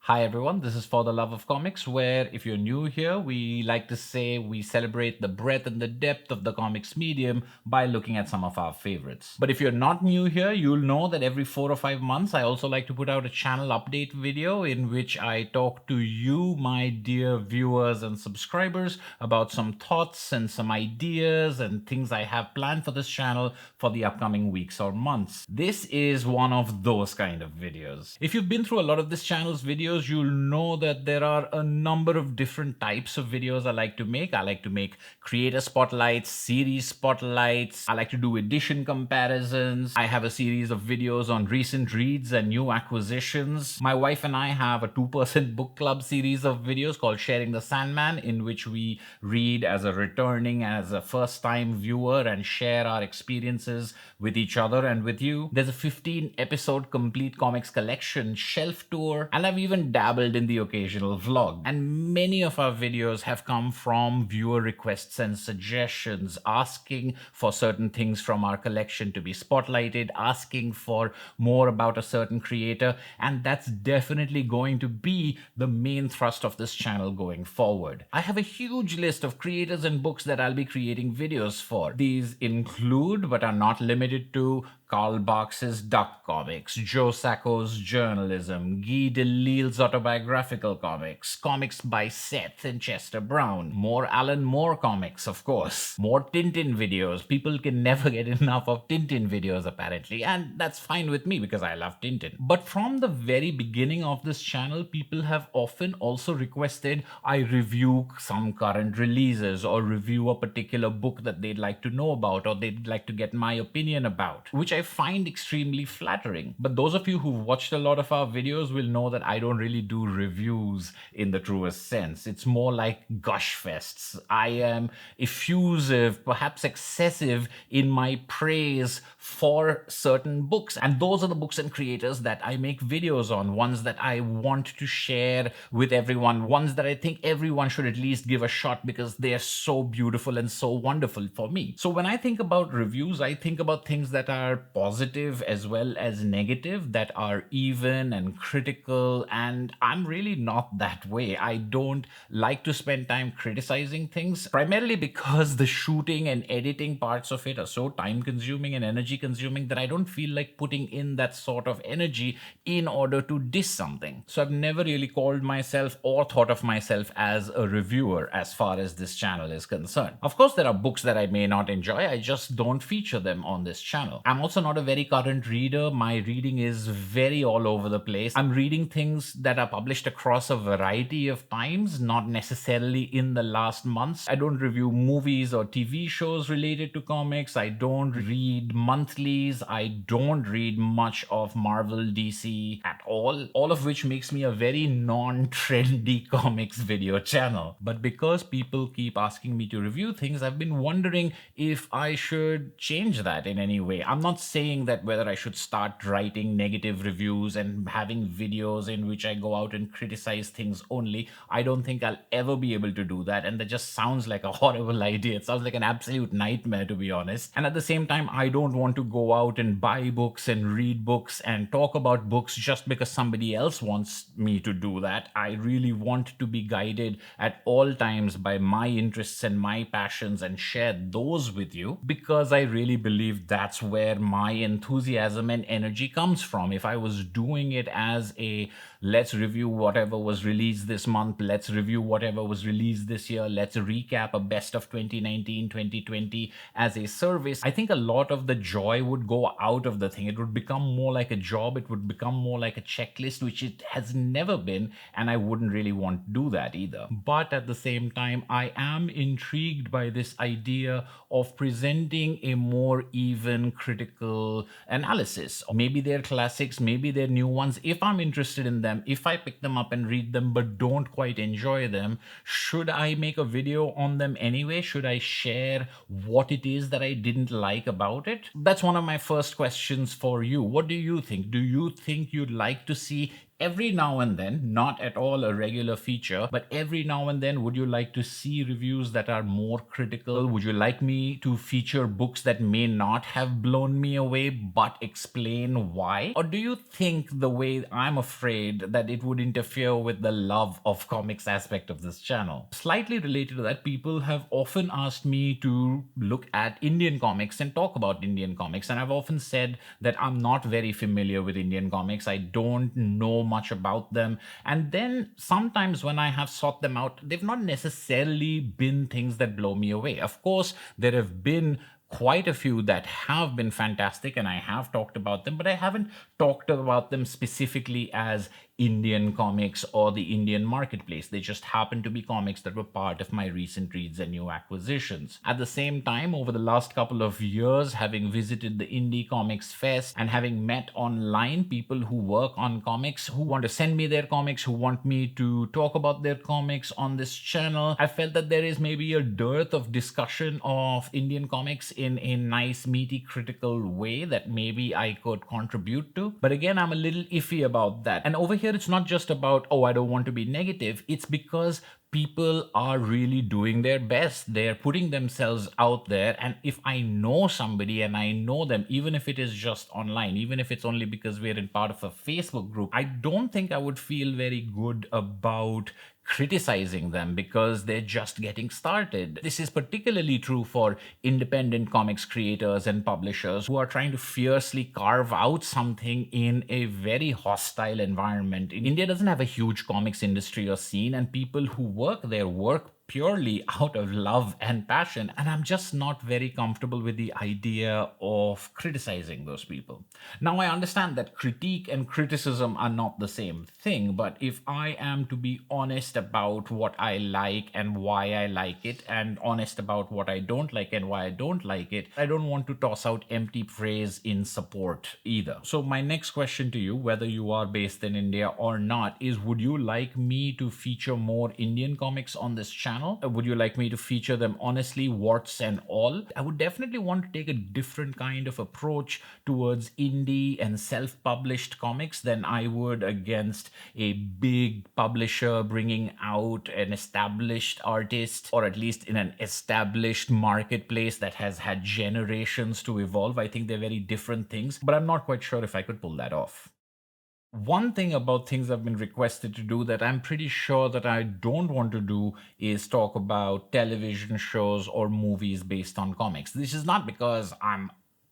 Hi everyone, this is For the Love of Comics, where if you're new here, we like to say we celebrate the breadth and the depth of the comics medium by looking at some of our favorites. But if you're not new here, you'll know that every 4 or 5 months, I also like to put out a channel update video in which I talk to you, my dear viewers and subscribers, about some thoughts and some ideas and things I have planned for this channel for the upcoming weeks or months. This is one of those kind of videos. If you've been through a lot of this channel's videos, you'll know that there are a number of different types of videos I like to make. I like to make creator spotlights, series spotlights. I like to do edition comparisons. I have a series of videos on recent reads and new acquisitions. My wife and I have a two-person book club series of videos called Sharing the Sandman, in which we read as a returning, as a first-time viewer and share our experiences with each other and with you. There's a 15-episode complete comics collection shelf tour, and I've even dabbled in the occasional vlog. And many of our videos have come from viewer requests and suggestions, asking for certain things from our collection to be spotlighted, asking for more about a certain creator, and that's definitely going to be the main thrust of this channel going forward. I have a huge list of creators and books that I'll be creating videos for. These include, but are not limited to, Karl Barks's Duck Comics, Joe Sacco's journalism, Guy Delisle's autobiographical comics, comics by Seth and Chester Brown, more Alan Moore comics, of course, more Tintin videos. People can never get enough of Tintin videos, apparently, and that's fine with me because I love Tintin. But from the very beginning of this channel, people have often also requested I review some current releases or review a particular book that they'd like to know about or they'd like to get my opinion about, which I find extremely flattering. But those of you who've watched a lot of our videos will know that I don't really do reviews in the truest sense. It's more like gush fests. I am effusive, perhaps excessive in my praise for certain books. And those are the books and creators that I make videos on, ones that I want to share with everyone, ones that I think everyone should at least give a shot because they're so beautiful and so wonderful for me. So when I think about reviews, I think about things that are positive as well as negative, that are even and critical, and I'm really not that way. I don't like to spend time criticizing things, primarily because the shooting and editing parts of it are so time consuming and energy consuming that I don't feel like putting in that sort of energy in order to diss something. So I've never really called myself or thought of myself as a reviewer as far as this channel is concerned. Of course, there are books that I may not enjoy, I just don't feature them on this channel. I'm also not a very current reader. My reading is very all over the place. I'm reading things that are published across a variety of times, not necessarily in the last months. I don't review movies or TV shows related to comics. I don't read monthlies. I don't read much of Marvel, DC at all of which makes me a very non-trendy comics video channel. But because people keep asking me to review things, I've been wondering if I should change that in any way. I'm not saying that whether I should start writing negative reviews and having videos in which I go out and criticize things only. I don't think I'll ever be able to do that, and that just sounds like a horrible idea. It sounds like an absolute nightmare, to be honest. And at the same time, I don't want to go out and buy books and read books and talk about books just because somebody else wants me to do that. I really want to be guided at all times by my interests and my passions and share those with you, because I really believe that's where my enthusiasm and energy comes from. If I was doing it as a let's review whatever was released this month, let's review whatever was released this year, let's recap a best of 2019, 2020 as a service, I think a lot of the joy would go out of the thing. It would become more like a job. It would become more like a checklist, which it has never been, and I wouldn't really want to do that either. But at the same time, I am intrigued by this idea of presenting a more even critical analysis. Maybe they're classics, maybe they're new ones. If I'm interested in them, if I pick them up and read them but don't quite enjoy them, should I make a video on them anyway? Should I share what it is that I didn't like about it? That's one of my first questions for you. What do you think? Do you think you'd like to see Every now and then, not at all a regular feature, but every now and then, would you like to see reviews that are more critical? Would you like me to feature books that may not have blown me away but explain why? Or do you think the way I'm afraid that it would interfere with the love of comics aspect of this channel? Slightly related to that, people have often asked me to look at Indian comics and talk about Indian comics, and I've often said that I'm not very familiar with Indian comics. I don't know much about them. And then sometimes when I have sought them out, they've not necessarily been things that blow me away. Of course, there have been quite a few that have been fantastic and I have talked about them, but I haven't talked about them specifically as Indian comics or the Indian marketplace. They just happen to be comics that were part of my recent reads and new acquisitions. At the same time, over the last couple of years, having visited the Indie Comics Fest and having met online people who work on comics, who want to send me their comics, who want me to talk about their comics on this channel, I felt that there is maybe a dearth of discussion of Indian comics in a nice, meaty, critical way that maybe I could contribute to. But again, I'm a little iffy about that. And over here, it's not just about, oh, I don't want to be negative. It's because people are really doing their best. They're putting themselves out there. And if I know somebody and I know them, even if it is just online, even if it's only because we're in part of a Facebook group, I don't think I would feel very good about criticizing them because they're just getting started. This is particularly true for independent comics creators and publishers who are trying to fiercely carve out something in a very hostile environment. India doesn't have a huge comics industry or scene, and people who work there work purely out of love and passion, and I'm just not very comfortable with the idea of criticizing those people. Now, I understand that critique and criticism are not the same thing, but if I am to be honest about what I like and why I like it, and honest about what I don't like and why I don't like it, I don't want to toss out empty praise in support either. So my next question to you, whether you are based in India or not, is would you like me to feature more Indian comics on this channel? Would you like me to feature them honestly, warts and all? I would definitely want to take a different kind of approach towards indie and self-published comics than I would against a big publisher bringing out an established artist, or at least in an established marketplace that has had generations to evolve. I think they're very different things, but I'm not quite sure if I could pull that off. One thing about things I've been requested to do that I'm pretty sure that I don't want to do is talk about television shows or movies based on comics. This is not because I'm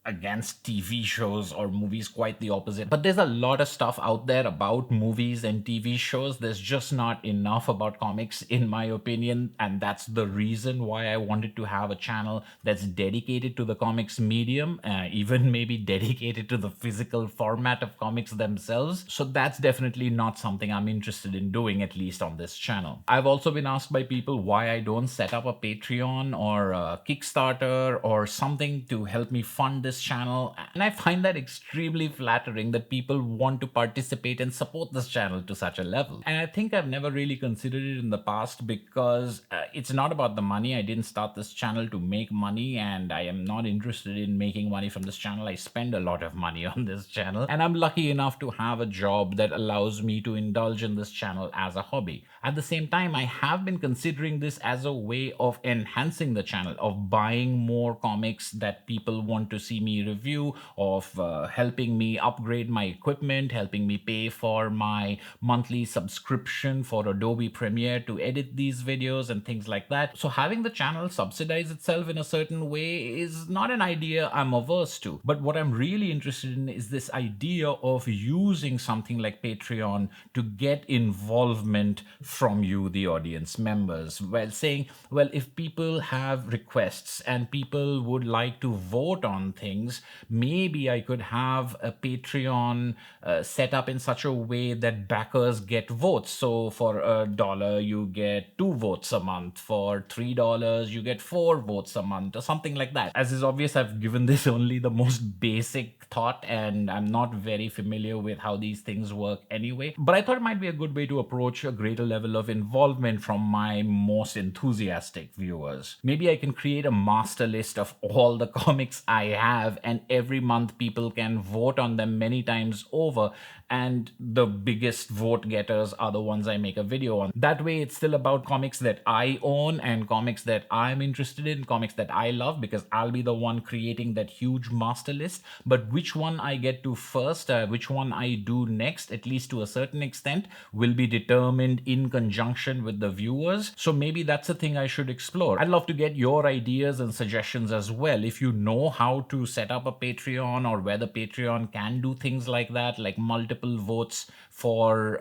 against TV shows or movies, quite the opposite. But there's a lot of stuff out there about movies and TV shows. There's just not enough about comics, in my opinion. And that's the reason why I wanted to have a channel that's dedicated to the comics medium, even maybe dedicated to the physical format of comics themselves. So that's definitely not something I'm interested in doing, at least on this channel. I've also been asked by people why I don't set up a Patreon or a Kickstarter or something to help me fund this channel, and I find that extremely flattering that people want to participate and support this channel to such a level. And I think I've never really considered it in the past because it's not about the money. I didn't start this channel to make money, and I am not interested in making money from this channel. I spend a lot of money on this channel, and I'm lucky enough to have a job that allows me to indulge in this channel as a hobby. At the same time, I have been considering this as a way of enhancing the channel, of buying more comics that people want to see me review, of helping me upgrade my equipment, helping me pay for my monthly subscription for Adobe Premiere to edit these videos and things like that. So having the channel subsidize itself in a certain way is not an idea I'm averse to. But what I'm really interested in is this idea of using something like Patreon to get involvement from you, the audience members. Well, saying, well, if people have requests and people would like to vote on things, maybe I could have a Patreon set up in such a way that backers get votes. So for $1, you get 2 votes a month. For $3, you get 4 votes a month, or something like that. As is obvious, I've given this only the most basic thought, and I'm not very familiar with how these things work anyway. But I thought it might be a good way to approach a greater level of involvement from my most enthusiastic viewers. Maybe I can create a master list of all the comics I have have, and every month people can vote on them many times over, and the biggest vote getters are the ones I make a video on. That way it's still about comics that I own and comics that I'm interested in, comics that I love, because I'll be the one creating that huge master list. But which one I get to first, which one I do next, at least to a certain extent, will be determined in conjunction with the viewers. So maybe that's a thing I should explore. I'd love to get your ideas and suggestions as well. If you know how to set up a Patreon, or whether Patreon can do things like that, like multiple votes for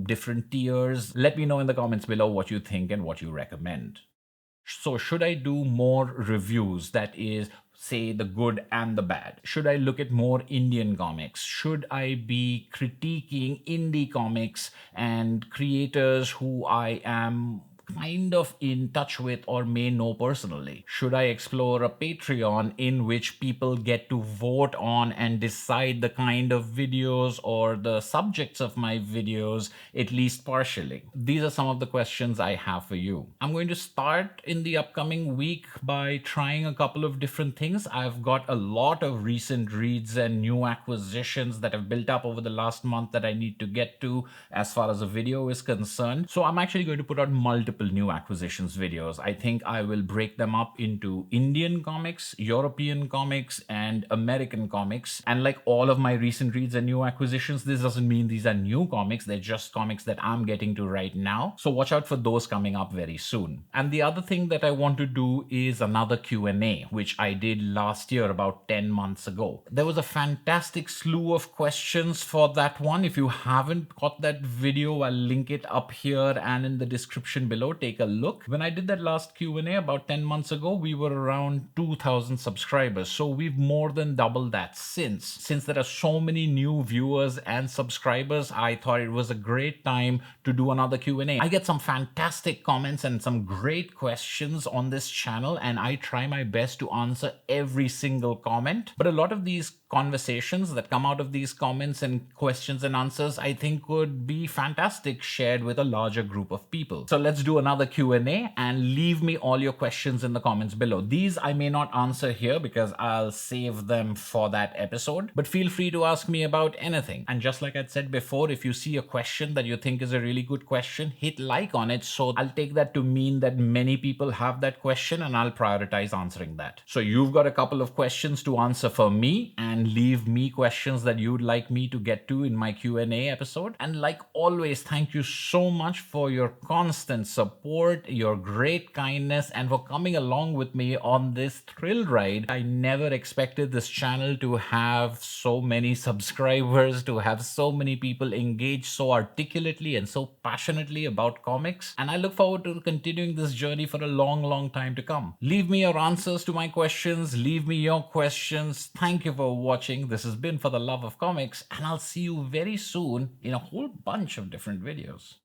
different tiers, let me know in the comments below what you think and what you recommend. So should I do more reviews, that is, say, the good and the bad? Should I look at more Indian comics? Should I be critiquing indie comics and creators who I am kind of in touch with or may know personally? Should I explore a Patreon in which people get to vote on and decide the kind of videos or the subjects of my videos, at least partially? These are some of the questions I have for you. I'm going to start in the upcoming week by trying a couple of different things. I've got a lot of recent reads and new acquisitions that have built up over the last month that I need to get to as far as a video is concerned. So I'm actually going to put out multiple new acquisitions videos. I think I will break them up into Indian comics, European comics, and American comics. And like all of my recent reads and new acquisitions, this doesn't mean these are new comics. They're just comics that I'm getting to right now. So watch out for those coming up very soon. And the other thing that I want to do is another Q&A, which I did last year about 10 months ago. There was a fantastic slew of questions for that one. If you haven't got that video, I'll link it up here and in the description below. Take a look. When I did that last Q&A about 10 months ago, we were around 2,000 subscribers. So we've more than doubled that since. Since there are so many new viewers and subscribers, I thought it was a great time to do another Q&A. I get some fantastic comments and some great questions on this channel, and I try my best to answer every single comment. But a lot of these conversations that come out of these comments and questions and answers, I think would be fantastic shared with a larger group of people. So let's do another Q&A, and leave me all your questions in the comments below. These I may not answer here because I'll save them for that episode, but feel free to ask me about anything. And just like I'd said before, if you see a question that you think is a really good question, hit like on it. So I'll take that to mean that many people have that question, and I'll prioritize answering that. So you've got a couple of questions to answer for me, and leave me questions that you'd like me to get to in my Q&A episode. And like always, thank you so much for your constant support, your great kindness, and for coming along with me on this thrill ride. I never expected this channel to have so many subscribers, to have so many people engage so articulately and so passionately about comics. And I look forward to continuing this journey for a long time to come. Leave me your answers to my questions. Leave me your questions. Thank you for watching. This has been For the Love of Comics, and I'll see you very soon in a whole bunch of different videos.